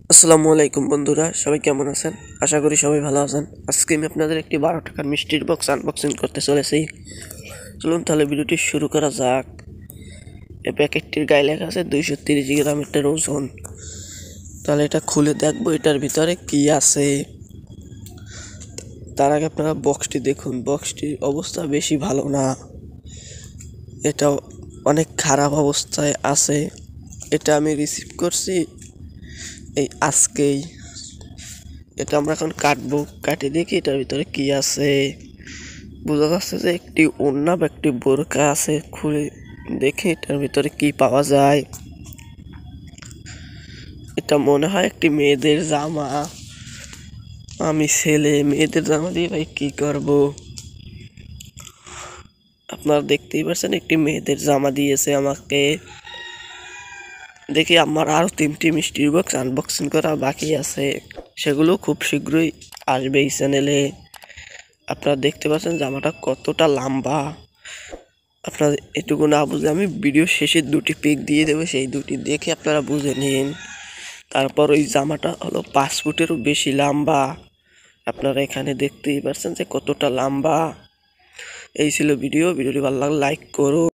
আসসালামু আলাইকুম বন্ধুরা, সবাই কেমন আছেন? আশা করি সবাই ভালো আছেন। আজকে আমি আপনাদের একটি 12 টাকার মিষ্টির বক্স আনবক্সিং করতে চলেছি। চলুন তাহলে ভিডিওটি শুরু করা যাক। এই প্যাকেটটির গায়ে লেখা আছে 230 গ্রাম এটার ওজন। তাহলে এটা খুলে দেখবো এটার ভিতরে কি আছে। তার আগে আপনারা বক্সটি দেখুন। বক্সটির অবস্থা বেশি ভালো না, এটা অনেক খারাপ অবস্থায় আছে। এটা আমি রিসিভ করছি এই আজকেই। এটা আমরা এখন কাটবো, কাটে দেখি এটার ভিতরে কি আছে। বোঝা যাচ্ছে যে একটি ওড়না বা একটি বোরকা আছে। খুলে দেখি এটার ভিতরে কি পাওয়া যায়। এটা মনে হয় একটি মেয়েদের জামা। আমি ছেলে, মেয়েদের জামা দিয়ে ভাই কি করব? আপনারা দেখতেই পাচ্ছেন একটি মেয়েদের জামা দিয়েছে আমাকে। দেখি আমার আরো 3টি মিষ্টির বক্স আনবক্সিং করা বাকি আছে, সেগুলো খুব শীঘ্রই আসবে এই চ্যানেলে। আপনারা দেখতে পাচ্ছেন জামাটা কতটা লম্বা। আপনারা এটুকু না বুঝলে আমি ভিডিও শেষে 2টি পিক দিয়ে দেবো, সেই 2টি দেখে আপনারা বুঝে নিন। তারপর ওই জামাটা হলো 5 ফুটেরও বেশি লম্বা। আপনারা এখানে দেখতেই পাচ্ছেন যে কতটা লম্বা। এই ছিল ভিডিওটি ভালো লাগলে লাইক করুন।